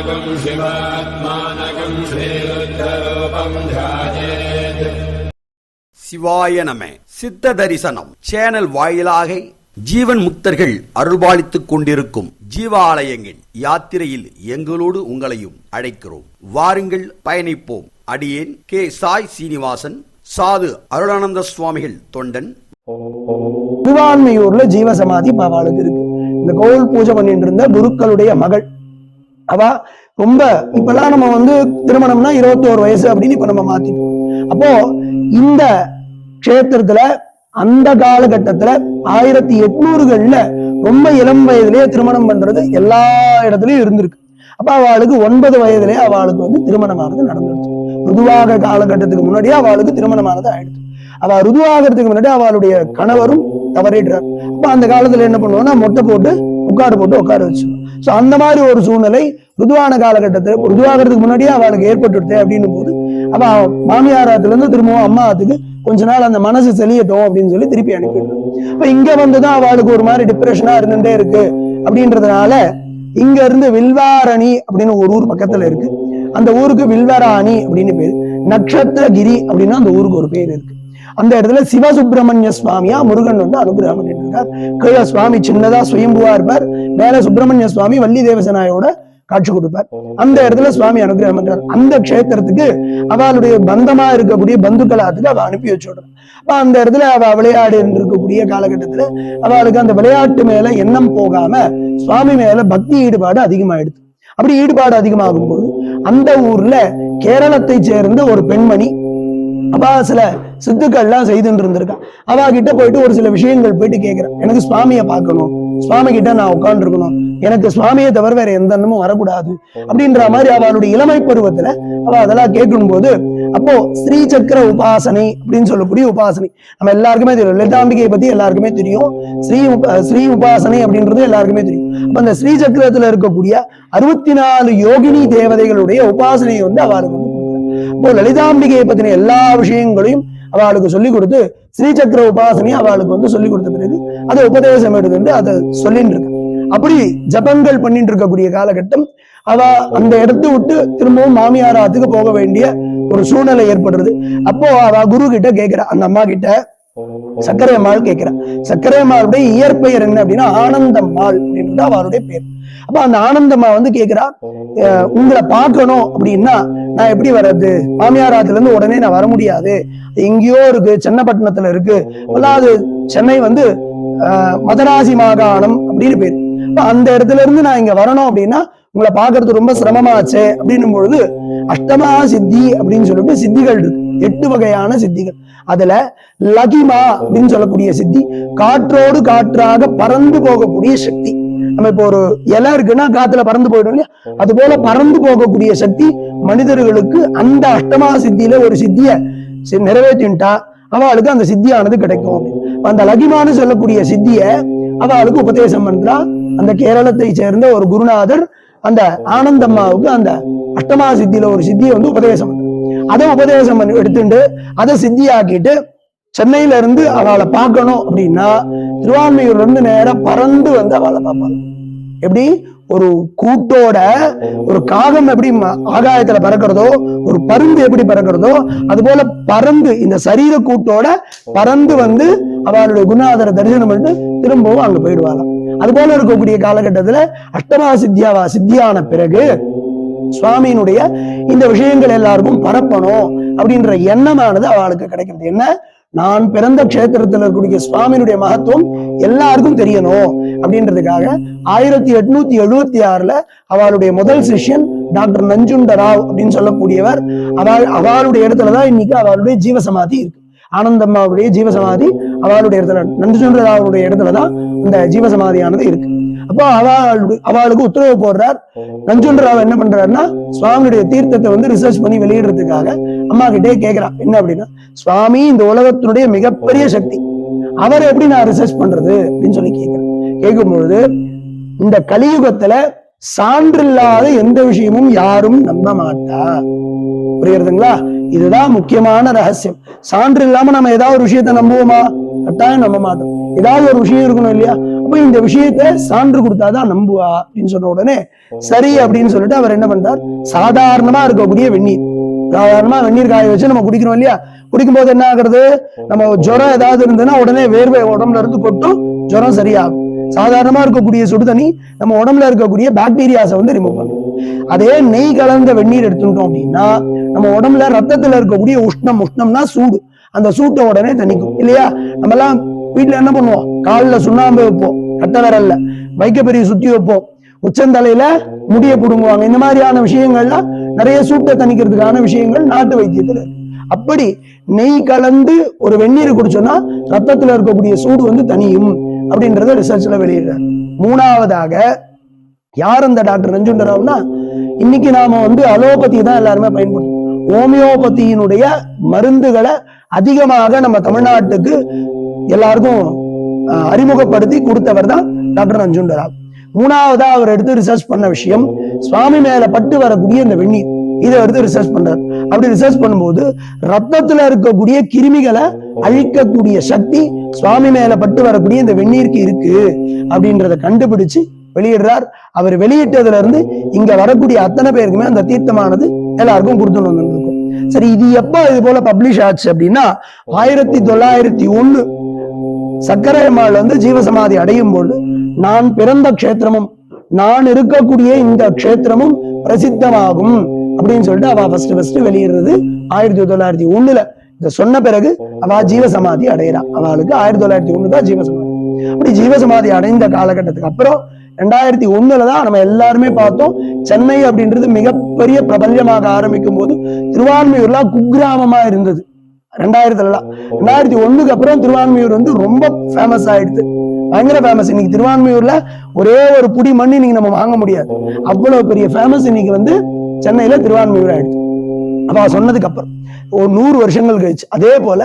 ஆத்மானகம் சிவாத்மானகம் ஸ்ரீருத்ரரூபம் த்யாயேத். சிவாய நம. சித்த தரிசனம் சேனல் வாயிலாக ஜீவன் முக்தர்கள் அருள்பாலித்துக் கொண்டிருக்கும் ஜீவாலயங்கள் யாத்திரையில் எங்களோடு உங்களையும் அழைக்கிறோம். வாருங்கள், பயணிப்போம். அடியேன் கே. சாய் சீனிவாசன், சாது அருளானந்த சுவாமிகள் தொண்டன். திருவான்மையூர்ல ஜீவசமாதி அவளுக்கு இருக்கு. இந்த கோவில் பூஜை பண்ணிட்டு இருந்த குருக்களுடைய மகள் அவ. ரொம்ப இப்பெல்லாம் நம்ம திருமணம்னா 21 வயசு அப்படின்னு இப்ப நம்ம மாத்திட்டோம். அப்போ இந்த க்ஷேத்திரத்துல அந்த காலகட்டத்துல 1800கள்ல ரொம்ப இளம் வயதிலேயே திருமணம் பண்றது எல்லா இடத்துலயும் இருந்திருக்கு. அப்ப அவளுக்கு 9 வயதிலேயே அவளுக்கு திருமணமானது நடந்துருச்சு. ருதுவாக காலகட்டத்துக்கு முன்னாடியே அவளுக்கு திருமணமானது ஆயிடுச்சு. அவ ருதுவாகிறதுக்கு முன்னாடி அவளுடைய கணவரும் தவறிடுறார். அப்ப அந்த காலத்துல என்ன பண்ணுவோம்னா மொட்டை போட்டு உட்கார வச்சு. சோ அந்த மாதிரி ஒரு சூழ்நிலை ருதுவான காலகட்டத்துல ருதுவாகிறதுக்கு முன்னாடியே அவளுக்கு ஏற்பட்டுடுது. அப்படின்னும் போது அவ மாமியாராத்துல இருந்து திரும்பவும் அம்மாத்துக்கு கொஞ்ச நாள் அந்த மனசு செலியட்டும் அப்படின்னு சொல்லி திருப்பி அனுப்பிடுறான். இப்ப இங்க வந்துதான் அவளுக்கு ஒரு மாதிரி டிப்ரெஷனா இருந்துட்டே இருக்கு. அப்படின்றதுனால இங்க இருந்து வில்வாரணி அப்படின்னு ஒரு ஊர் பக்கத்துல இருக்கு. அந்த ஊருக்கு வில்வராணி அப்படின்னு பேரு. நட்சத்திரகிரி அப்படின்னு அந்த ஊருக்கு ஒரு பேர் இருக்கு. அந்த இடத்துல சிவசுப்பிரமணிய சுவாமியா முருகன் அனுகிரகம் பண்ணிட்டு இருக்கார். கீழே சுவாமி சின்னதா சுயம்புவா இருப்பார். மேல சுப்பிரமணிய சுவாமி வள்ளி தேவசனாயோட காட்சி கொடுப்பார். அந்த இடத்துல சுவாமி அனுகிரகம் பண்றார். அந்த க்ஷேத்திரத்துக்கு அவளுடைய பந்தமா இருக்கக்கூடிய பந்துக்களாத்துக்கு அவ அனுப்பி வச்சுடுறான். அப்ப அந்த இடத்துல அவ விளையாடு இருக்கக்கூடிய காலகட்டத்துல அவளுக்கு அந்த விளையாட்டு மேல எண்ணம் போகாம சுவாமி மேல பக்தி ஈடுபாடு அதிகமாயிடுது. அப்படி ஈடுபாடு அதிகமாகும் போது அந்த ஊர்ல கேரளத்தை சேர்ந்த ஒரு பெண்மணி அவ சில சித்துக்கள்லாம் செய்துட்டு இருந்திருக்கா. அவ கிட்ட போயிட்டு ஒரு சில விஷயங்கள் போயிட்டு கேட்கிறான். எனக்கு சுவாமியை பார்க்கணும், சுவாமி கிட்ட நான் உட்கார்ந்து இருக்கணும், எனக்கு சுவாமியை தவிர வேற எந்த எண்ணமும் வரக்கூடாது அப்படின்ற மாதிரி அவளுடைய இளமை பருவத்துல அவ அதெல்லாம் கேட்கும் போது அப்போ ஸ்ரீ சக்கர உபாசனை அப்படின்னு சொல்லக்கூடிய உபாசனை நம்ம எல்லாருக்குமே தெரியும். லலிதாம்பிகையை பத்தி எல்லாருக்குமே தெரியும். ஸ்ரீ உபாசனை அப்படின்றது எல்லாருக்குமே தெரியும். அப்ப அந்த ஸ்ரீ சக்கரத்துல இருக்கக்கூடிய 64 யோகினி தேவதைகளுடைய உபாசனையை அவளுக்கு இப்போ லலிதாம்பிகையை பத்தின எல்லா விஷயங்களையும் அவளுக்கு சொல்லிக் கொடுத்து ஸ்ரீ சக்கர உபாசனையை அவளுக்கு சொல்லிக் கொடுத்த பிறகு அதை உபதேசம் எடுத்துட்டு அதை சொல்லிட்டு இருக்க. அப்படி ஜபங்கள் பண்ணிட்டு இருக்கக்கூடிய காலகட்டம் அவ அந்த இடத்தை விட்டு திரும்பவும் மாமியாராத்துக்கு போக வேண்டிய ஒரு சூழ்நிலை ஏற்படுறது. அப்போ அவ குரு கிட்ட கேட்கிறா, அந்த அம்மா கிட்ட சக்கரையம்மாள் கேட்கிறா. சக்கரையம்மாளுடைய இயற்பெயர் என்ன அப்படின்னா ஆனந்தம்மாள் அப்படின்றது அவளுடைய பேர். அப்ப அந்த ஆனந்தம்மா கேட்கிறா, உங்களை பார்க்கணும் அப்படின்னா நான் எப்படி வர்றது? மாமியாராத்துல இருந்து உடனே நான் வர முடியாது, எங்கேயோ இருக்கு, சென்னப்பட்டினத்துல இருக்கு, அல்லாது சென்னை மதராசி மாகாணம் அப்படின்னு பேரு. அந்த இடத்துல இருந்து நான் இங்க வரணும் அப்படின்னா உங்களை பாக்குறது ரொம்ப சிரமமாச்சு அப்படின்னும் பொழுது அஷ்டமா சித்தி அப்படின்னு சொல்லிட்டு சித்திகள் இருக்கு. 8 வகையான சித்திகள். அதுல லகிமா அப்படின்னு சொல்லக்கூடிய சித்தி காற்றோடு காற்றாக பறந்து போகக்கூடிய சக்தி. நம்ம இப்போ ஒரு இலை இருக்குன்னா காத்துல பறந்து போயிடும் இல்லையா, அது போல பறந்து போகக்கூடிய சக்தி மனிதர்களுக்கு அந்த அஷ்டமா சித்தியில ஒரு சித்திய நிறைவேற்றிட்டா அவளுக்கு அந்த சித்தியானது கிடைக்கும். அந்த லகிமான்னு சொல்லக்கூடிய சித்திய அவளுக்கு உபதேசம் பண்றா அந்த கேரளத்தை சேர்ந்த ஒரு குருநாதர். அந்த ஆனந்தம்மாவுக்கு அந்த அஷ்டமா சித்தியில ஒரு சித்தியை உபதேசம் பண்ற. அதை உபதேசம் பண்ணி எடுத்துட்டு அதை சித்தியாக்கிட்டு சென்னையில இருந்து அவளை பார்க்கணும் அப்படின்னா திருவான்மையூர்ல இருந்து நேரம் பறந்து அவளை பார்ப்பாங்க. எப்படி ஒரு கூட்டோட ஒரு காகம் எப்படி ஆகாயத்துல பறக்கிறதோ, ஒரு பருந்து எப்படி பறக்கிறதோ, அது போல பறந்து இந்த சரீர கூட்டோட பறந்து அவளுடைய குருநாதரை தரிசனம் பண்ணிட்டு திரும்பவும் அங்க போயிடுவாங்க. அது போல இருக்கக்கூடிய காலகட்டத்துல அஷ்டமா சித்தியான பிறகு சுவாமியினுடைய இந்த விஷயங்கள் எல்லாருக்கும் பரப்பணும் அப்படின்ற எண்ணமானது அவளுக்கு கிடைக்கிறது. என்ன, நான் பிறந்த க்ஷேத்திரத்தில் இருக்கக்கூடிய சுவாமியினுடைய மகத்துவம் எல்லாருக்கும் தெரியணும் அப்படின்றதுக்காக 1876 அவளுடைய முதல் சிஷ்யன் டாக்டர் நஞ்சுண்டராவ் அப்படின்னு சொல்லக்கூடியவர் அவளுடைய இடத்துலதான் இன்னைக்கு அவளுடைய ஜீவசமாதி இருக்கு. ஆனந்தம்மாவுடைய ஜீவசமாதி அவளுடைய இடத்துல, நஞ்சுண்டராவுடைய இடத்துலதான் இந்த ஜீவசமாதியானது இருக்கு. அப்போ அவளுக்கு உத்தரவு போடுறார். நஞ்சுண்டராவ் என்ன பண்றாருன்னா சுவாமியுடைய தீர்த்தத்தை ரிசர்ச் பண்ணி வெளியிடுறதுக்காக அம்மா கிட்டே கேட்கிறான். என்ன அப்படின்னா, சுவாமி இந்த உலகத்தினுடைய மிகப்பெரிய சக்தி, அவரை எப்படி நான் ரிசர்ச் பண்றது அப்படின்னு சொல்லி கேட்கிறேன். கேட்கும்பொழுது இந்த கலியுகத்துல சான்றில்லாத எந்த விஷயமும் யாரும் நம்ப மாட்டா. புரியுறதுங்களா? இதுதான் முக்கியமான ரகசியம். சான்று இல்லாம நம்ம ஏதாவது ஒரு விஷயத்த நம்புவோமா? கட்டாயம் நம்ப மாட்டோம். ஏதாவது ஒரு விஷயம் இருக்கணும் இல்லையா? அப்ப இந்த விஷயத்த சான்று கொடுத்தாதான் நம்புவா அப்படின்னு சொன்ன உடனே சரி அப்படின்னு சொல்லிட்டு அவர் என்ன பண்றார், சாதாரணமா இருக்கக்கூடிய வெந்நீர், சாதாரணமா வெந்நீர் காய வச்சு நம்ம குடிக்கிறோம் இல்லையா? குடிக்கும் போது என்ன ஆகுறது, நம்ம ஜுரம் ஏதாவது இருந்ததுன்னா உடனே வேர்வை உடம்புல இருந்து கொட்டும், ஜுரம் சரியாகும். சாதாரணமா இருக்கக்கூடிய சுடு தண்ணி நம்ம உடம்புல இருக்கக்கூடிய பாக்டீரியாஸை வந்து ரிமூவ் பண்ணும். அதே நெய் கலந்த வெந்நீர் எடுத்துட்டோம் அப்படின்னா நம்ம உடம்புல ரத்தத்துல இருக்கக்கூடிய உஷ்ணம்னா சூடு, அந்த சூட்டை உடனே தணிக்கும் இல்லையா? நம்ம எல்லாம் வீட்டுல என்ன பண்ணுவோம், காலில் சுண்ணாம்பு வைப்போம், கட்ட விரல்ல வைக்கப்பெரிய சுத்தி வைப்போம், உச்சந்தலையில முடிய புடுங்குவாங்க. இந்த மாதிரியான விஷயங்கள்லாம் நிறைய சூட்டை தணிக்கிறதுக்கான விஷயங்கள் நாட்டு வைத்தியத்துல இருக்கு. அப்படி நெய் கலந்து ஒரு வெந்நீர் குடிச்சோம்னா ரத்தத்துல இருக்கக்கூடிய சூடு வந்து தனியும் அப்படின்றத ரிசர்ச்ல வெளியிடுறார். மூணாவதாக யார் அந்த டாக்டர் நஞ்சுண்டராவ்னா, இன்னைக்கு நாம வந்து அலோபதி தான் எல்லாருமே பயன்படுத்தும். ஹோமியோபதியினுடைய மருந்துகளை அதிகமாக நம்ம தமிழ்நாட்டுக்கு எல்லாருக்கும் அறிமுகப்படுத்தி கொடுத்தவர் தான் டாக்டர் நஞ்சுண்டராவ். மூணாவதா அவர் எடுத்து ரிசர்ச் பண்ண விஷயம் சுவாமி மேல பட்டு வரக்கூடிய இந்த வெந்நீர், இதை எடுத்து ரிசர்ச் பண்றார். அப்படி ரிசர்ச் பண்ணும்போது ரத்தத்துல இருக்கக்கூடிய கிருமிகளை அழிக்கக்கூடிய சக்தி சுவாமி மேல பட்டு வரக்கூடிய இந்த வெந்நீருக்கு இருக்கு அப்படின்றத கண்டுபிடிச்சு வெளியிடுறார். அவர் வெளியிட்டதுல இருந்து இங்க வரக்கூடிய அத்தனை பேருக்குமே அந்த தீர்த்தமானது எல்லாருக்கும் கொடுத்துட்டு வந்துருக்கும். சரி, இது எப்ப இது போல பப்ளிஷ் ஆச்சு அப்படின்னா 1901 சக்கரை அம்மாள் வந்து ஜீவசமாதி அடையும் போது, நான் பிறந்த க்ஷேத்திரமும் நான் இருக்கக்கூடிய இந்த க்ஷேத்திரமும் பிரசித்தமாகும் அப்படின்னு சொல்லிட்டு அவ ஃபர்ஸ்ட் வெளியிடுறது 1901. இத சொன்ன பிறகு அவ ஜீவசமாதி அடையிறா. அவளுக்கு 1901 தான் ஜீவசமாதி. அப்படி ஜீவசமாதி அடைந்த காலகட்டத்துக்கு அப்புறம் 2001 தான் நம்ம எல்லாருமே பார்த்தோம், சென்னை அப்படின்றது மிகப்பெரிய பிரபல்யமாக ஆரம்பிக்கும் போது திருவான்மியூர்ல குக்கிராமமா இருந்தது. 2001க்கு அப்புறம் திருவான்மியூர் வந்து ரொம்ப ஃபேமஸ் ஆயிடுது, பயங்கர ஃபேமஸ். இன்னைக்கு திருவான்மியூர்ல ஒரே ஒரு புடி மண்ணி நீங்க நம்ம வாங்க முடியாது, அவ்வளவு பெரிய ஃபேமஸ் இன்னைக்கு வந்து சென்னையில திருவான்மியூர் ஆயிடுச்சு. அப்ப சொன்னதுக்கு அப்புறம் ஒரு 100 வருஷங்கள் கழிச்சு, அதே போல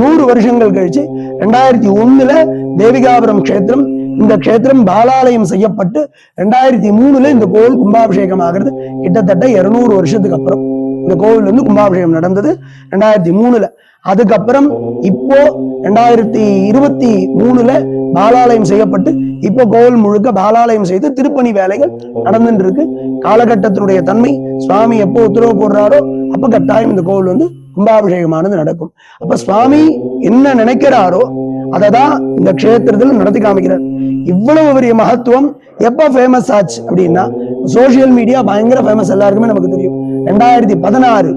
100 வருஷங்கள் கழிச்சு 2001 தேவிகாபுரம் க்ஷேத்திரம், இந்த க்ஷேத்திரம் பாலாலயம் செய்யப்பட்டு 2003 இந்த கோவில் கும்பாபிஷேகம் ஆகிறது. கிட்டத்தட்ட 200 வருஷத்துக்கு அப்புறம் இந்த கோவில் வந்து கும்பாபிஷேகம் நடந்தது 2003. அதுக்கப்புறம் இப்போ 2023 பாலாலயம் செய்யப்பட்டு இப்போ கோவில் முழுக்க பாலாலயம் செய்து திருப்பணி வேலைகள் நடந்துட்டு இருக்கு. காலகட்டத்தினுடைய தன்மை, சுவாமி எப்போ உத்தரவு போடுறாரோ அப்ப கட்டாயம் இந்த கோவில் வந்து கும்பாபிஷேகமானது நடக்கும். அப்ப சுவாமி என்ன நினைக்கிறாரோ அததான் இந்த க்ஷேத்திரத்தில் நடத்தி காமிக்கிறார். இவ்வளவு பெரிய மகத்துவம் எப்ப ஃபேமஸ் ஆச்சு அப்படின்னா, சோசியல் மீடியா பயங்கர ஃபேமஸ், எல்லாருக்குமே நமக்கு தெரியும். 2016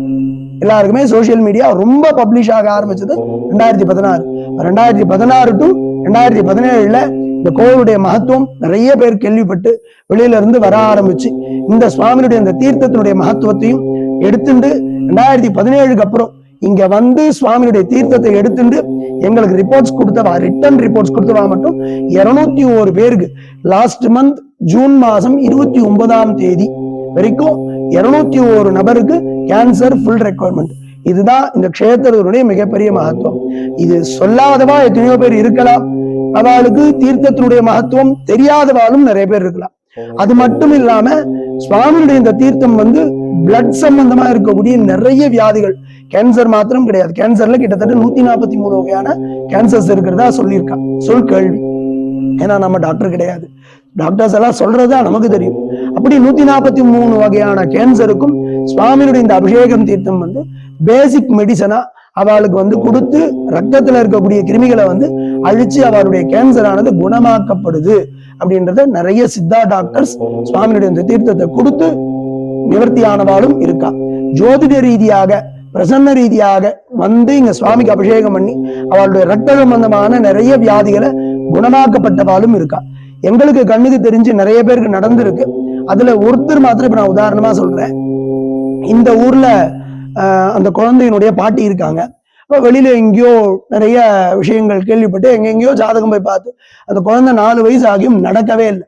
எல்லாருக்குமே சோசியல் மீடியா ரொம்ப பப்ளிஷ் ஆக ஆரம்பிச்சது 2016. 2016 டு 2017 இந்த கோவிலுடைய மகத்துவம் நிறைய பேர் கேள்விப்பட்டு வெளியில இருந்து வர ஆரம்பிச்சு இந்த சுவாமியுடைய இந்த தீர்த்தத்தினுடைய மகத்துவத்தையும் எடுத்துட்டு 2017க்கு அப்புறம் இங்க வந்து சுவாமியுடைய தீர்த்தத்தை எடுத்துட்டு எங்களுக்கு ரிப்போர்ட்ஸ் கொடுத்தவா, ரிட்டன் ரிப்போர்ட்ஸ் கொடுத்தவா மட்டும் 201 பேருக்கு லாஸ்ட் மந்த் ஜூன் மாசம் 29ஆம் தேதி வரைக்கும் 201 நபருக்கு கேன்சர் ஃபுல் ரெக்வயர்மெண்ட். இதுதான் இந்த க்ஷேத்திரத்தினுடைய மிகப்பெரிய மகத்துவம். இது சொல்லாதவா எத்தனையோ பேர் இருக்கலாம், அவளுக்கு தீர்த்தத்தினுடைய மகத்துவம் தெரியாதவாலும் நிறைய பேர் இருக்கலாம். அது மட்டும் இல்லாம சுவாமியுடைய இந்த தீர்த்தம் வந்து பிளட் சம்பந்தமா இருக்கக்கூடிய நிறைய வியாதிகள், கேன்சர் மாத்திரம் கிடையாது, கேன்சர்ல கிட்டத்தட்ட 143 வகையான கேன்சர்ஸ் இருக்கிறதா சொல்லியிருக்கான், சொல் கேள்வி. ஏன்னா நம்ம டாக்டர் கிடையாது, டாக்டர்ஸ் எல்லாம் சொல்றதா நமக்கு தெரியும். அப்படி 143 வகையான கேன்சருக்கும் சுவாமியுடைய இந்த அபிஷேகம் தீர்த்தம் வந்து பேசிக் மெடிசனா அவளுக்கு வந்து கொடுத்து ரத்தத்துல இருக்கக்கூடிய கிருமிகளை வந்து அழிச்சு அவளுடைய கேன்சர் ஆனது குணமாக்கப்படுது அப்படின்றத நிறைய சித்தா டாக்டர்ஸ் சுவாமியுடைய இந்த தீர்த்தத்தை கொடுத்து நிவர்த்தியானவாளும் இருக்கா. ஜோதிட ரீதியாக பிரசன்ன ரீதியாக வந்து இங்க சுவாமிக்கு அபிஷேகம் பண்ணி அவளுடைய ரத்த சம்பந்தமான நிறைய வியாதிகளை குணமாக்கப்பட்டவாளும் இருக்கா. எங்களுக்கு கண்ணுக்கு தெரிஞ்சு நிறைய பேருக்கு நடந்திருக்கு. அதுல ஒருத்தர் மாத்திரம் இப்ப நான் உதாரணமா சொல்றேன். இந்த ஊர்ல அந்த குழந்தையினுடைய பாட்டி இருக்காங்க. அப்ப வெளியில எங்கேயோ நிறைய விஷயங்கள் கேள்விப்பட்டு எங்கெங்கயோ ஜாதகம் போய் பார்த்து அந்த குழந்தை 4 வயசு ஆகியும் நடக்கவே இல்லை.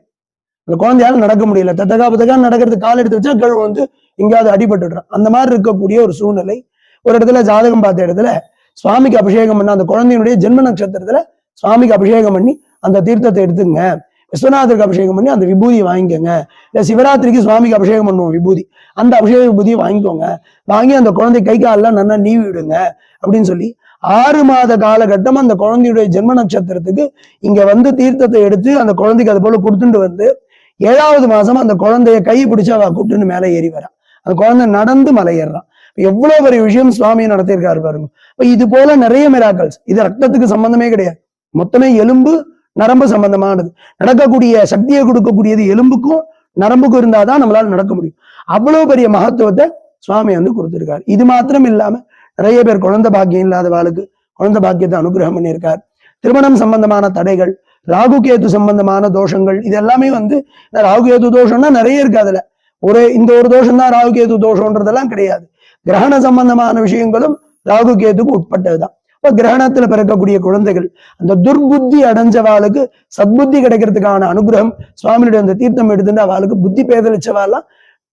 அந்த குழந்தையால நடக்க முடியல, தத்தகா நடக்கிறது, கால் எடுத்து வச்சா கழுவு வந்து எங்கேயாவது அடிபட்டுடுறான். அந்த மாதிரி இருக்கக்கூடிய ஒரு சூழ்நிலை. ஒரு இடத்துல ஜாதகம் பார்த்த இடத்துல சுவாமிக்கு அபிஷேகம் பண்ண அந்த குழந்தையினுடைய ஜென்ம நட்சத்திரத்துல சுவாமிக்கு அபிஷேகம் பண்ணி அந்த தீர்த்தத்தை எடுத்துங்க, விஸ்வநாதருக்கு அபிஷேகம் பண்ணி அந்த விபூதியை வாங்கிக்கோங்க. இல்ல சிவராத்திரிக்கு சுவாமிக்கு அபிஷேகம் பண்ணுவோம் விபூதி, அந்த அபிஷேக விபூதியை வாங்கிக்கோங்க, வாங்கி அந்த குழந்தை கை காலெல்லாம் நல்லா நீவி விடுங்க அப்படின்னு சொல்லி 6 மாத காலகட்டம் அந்த குழந்தையுடைய ஜென்ம நட்சத்திரத்துக்கு இங்க வந்து தீர்த்தத்தை எடுத்து அந்த குழந்தைக்கு அது போல கொடுத்துட்டு வந்து 7வது மாசம் அந்த குழந்தைய கை பிடிச்சு அவ கூப்பிட்டுன்னு மேலே ஏறி வரான். அந்த குழந்தை நடந்து மலை ஏறான். எவ்வளவு பெரிய விஷயம் சுவாமி நடத்தியிருக்காரு பாருங்க. இப்ப இது போல நிறைய மிராக்கல்ஸ். இது ரத்தத்துக்கு சம்பந்தமே கிடையாது, மொத்தமே எலும்பு நரம்பு சம்பந்தமானது. நடக்கக்கூடிய சக்தியை கொடுக்கக்கூடியது எலும்புக்கும் நரம்புக்கும் இருந்தாதான் நம்மளால நடக்க முடியும். அவ்வளவு பெரிய மகத்துவத்தை சுவாமி வந்து கொடுத்திருக்காரு. இது மாத்திரம் இல்லாம நிறைய பேர் குழந்தை பாக்கியம் இல்லாதவாளுக்கு குழந்தை பாக்கியத்தை அனுகிரகம் பண்ணியிருக்கார். திருமணம் சம்பந்தமான தடைகள், ராகு கேது சம்பந்தமான தோஷங்கள், இது எல்லாமே வந்து ராகு கேது தோஷம்னா நிறைய இருக்கு. அதுல இந்த ஒரு தோஷம் தான் ராகு கேது தோஷம்ன்றதெல்லாம் கிடையாது. கிரகண சம்பந்தமான விஷயங்களும் ராகு கேதுக்கு உட்பட்டதுதான். இப்ப கிரகணத்துல பிறக்கக்கூடிய குழந்தைகள் அந்த துர்புத்தி அடைஞ்சவாளுக்கு சத்புத்தி கிடைக்கிறதுக்கான அனுகிரகம் சுவாமியுடைய அந்த தீர்த்தம் எடுத்துட்டு அவளுக்கு புத்தி பேதலிச்சவாலாம்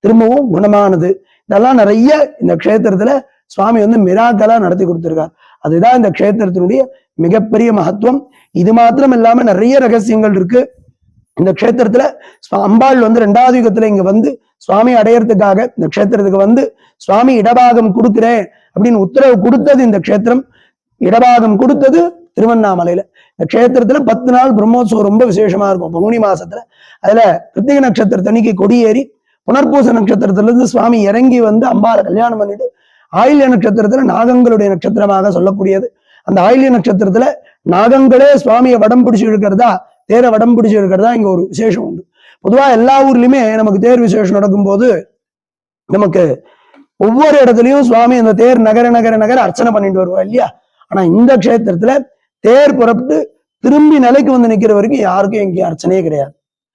திரும்பவும் குணமானது. இதெல்லாம் நிறைய இந்த க்ஷேத்திரத்துல சுவாமி வந்து மிராக்கலா நடத்தி கொடுத்திருக்கார். அதுதான் இந்த க்ஷேத்திரத்தினுடைய மிகப்பெரிய மகத்துவம். இது மாத்திரம் இல்லாம நிறைய ரகசியங்கள் இருக்கு இந்த க்ஷேத்திரத்துல. அம்பாள் வந்து 2வது யுகத்துல இங்க வந்து சுவாமி அடையறதுக்காக இந்த க்ஷேத்திரத்துக்கு வந்து சுவாமி இடபாகம் கொடுக்கிறேன் அப்படின்னு உத்தரவு கொடுத்தது இந்த க்ஷேத்திரம். இடபாகம் கொடுத்தது திருவண்ணாமலையில. இந்த க்ஷேத்திரத்துல 10 நாள் பிரம்மோத்சவம் ரொம்ப விசேஷமா இருக்கும் பங்குனி மாசத்துல. அதுல கிருத்திகை நட்சத்திரத்தன்னைக்கு கொடியேறி புனர்பூச நட்சத்திரத்துல இருந்து சுவாமி இறங்கி வந்து அம்பாளை கல்யாணம் பண்ணிட்டு ஆயில்ய நட்சத்திரத்துல நாகங்களுடைய நட்சத்திரமாக சொல்லக்கூடியது. அந்த ஆயில்ய நட்சத்திரத்துல நாகங்களே சுவாமியை வடம் பிடிச்சு இழுக்கிறதா, தேரை வடம் பிடிச்சு இழுக்கிறதா இங்க ஒரு விசேஷம் உண்டு. பொதுவா எல்லா ஊர்லயுமே நமக்கு தேர் விசேஷம் நடக்கும்போது நமக்கு ஒவ்வொரு இடத்துலயும் சுவாமி அந்த தேர் நகர நகர நகர அர்ச்சனை பண்ணிட்டு வருவா இல்லையா. ஆனா இந்த க்ஷேத்திரத்துல தேர் புறப்பட்டு திரும்பி நிலைக்கு வந்து நிக்கிற வரைக்கும் யாருக்கும் எங்கேயும் அர்ச்சனையே கிடையாது.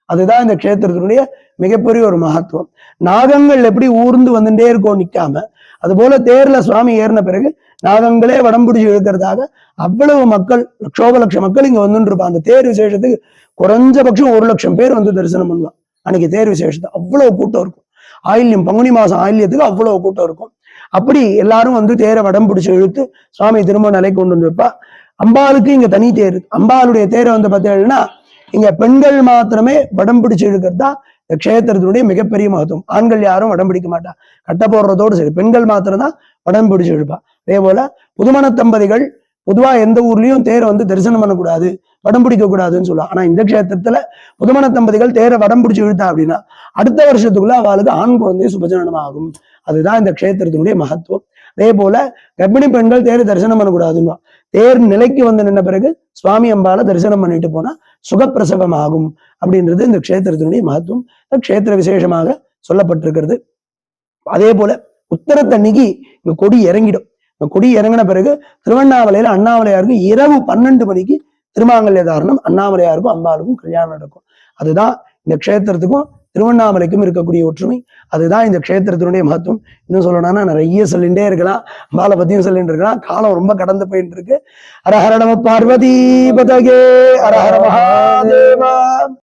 அதுதான் இந்த க்ஷேத்திரத்தினுடைய மிகப்பெரிய ஒரு மகத்துவம். நாகங்கள் எப்படி ஊர்ந்து வந்துட்டே இருக்கோம் நிக்காம, அது போல தேர்ல சுவாமி ஏறின பிறகு நாகங்களே வடம் பிடிச்சு இழுக்கிறதாக அவ்வளவு மக்கள், லட்சோப மக்கள் இங்க வந்துட்டு இருப்பாங்க. அந்த தேர் விசேஷத்துக்கு குறைஞ்சபட்சம் 1 லட்சம் பேர் வந்து தரிசனம் பண்ணுவாங்க அன்னைக்கு தேர் விசேஷத்தை. அவ்வளவு கூட்டம் இருக்கும். ஆயில்யம் பங்குனி மாசம் ஆயில்யத்துக்கு அவ்வளவு கூட்டம் இருக்கும். அப்படி எல்லாரும் வந்து தேரை வடம் பிடிச்சு இழுத்து சுவாமி திரும்ப நிலை கொண்டு வந்து வைப்பா. அம்பாளுக்கு இங்க தனி தேர். அம்பாளுடைய தேரை வந்து பார்த்தீங்கன்னா இங்க பெண்கள் மாத்திரமே வடம் பிடிச்சு இழுக்கிறதா இந்த க்ஷேத்திரத்தினுடைய மிகப்பெரிய மகத்துவம். ஆண்கள் யாரும் வடம் பிடிக்க மாட்டா, கட்ட போடுறதோடு சரி, பெண்கள் மாத்திரம் தான் வடம் பிடிச்சு இழுப்பா. அதே போல புதுமண தம்பதிகள் பொதுவா எந்த ஊர்லயும் தேரை வந்து தரிசனம் பண்ணக்கூடாது, வடம் பிடிக்க கூடாதுன்னு சொல்லுவா. ஆனா இந்த க்ஷேத்திரத்துல புதுமண தம்பதிகள் தேரை வடம் பிடிச்சு இழுத்தா அப்படின்னா அடுத்த வருஷத்துக்குள்ள அவளுக்கு ஆண் குழந்தை சுபஜனனம் ஆகும். அதுதான் இந்த க்ஷேத்திரத்தினுடைய மகத்துவம். அதே போல கர்ப்பிணி பெண்கள் தேரை தரிசனம் பண்ணக்கூடாதுன்னு, தேர் நிலைக்கு வந்து நின்ன பிறகு சுவாமி அம்பால தரிசனம் பண்ணிட்டு போனா சுகப்பிரசவம் ஆகும் அப்படின்றது இந்த க்ஷேத்திரத்தினுடைய மகத்துவம். க்ஷேத்திர விசேஷமாக சொல்லப்பட்டிருக்கிறது. அதே போல உத்தரத்தன்னைக்கு இங்க கொடி இறங்கிடும். இந்த கொடி இறங்கின பிறகு திருவண்ணாமலையில அண்ணாமலையாருக்கும் இரவு 12 மணிக்கு திருமாங்கல்ய தாரணம் அண்ணாமலையாருக்கும் அம்பாளுக்கும் கல்யாணம் நடக்கும். அதுதான் இந்த க்ஷேத்திரத்துக்கும் திருவண்ணாமலைக்கும் இருக்கக்கூடிய ஒற்றுமை. அதுதான் இந்த க்ஷேத்திரத்தினுடைய மகத்துவம். இன்னும் சொல்லணும்னா நிறைய சொல்லிகிட்டே இருக்கலாம், அம்பாளை பத்தியும் சொல்லிட்டு இருக்கலாம். காலம் ரொம்ப கடந்து போயிட்டு இருக்கு. ஹரஹர நம பார்வதி பதகே, ஹரஹர மகாதேவா.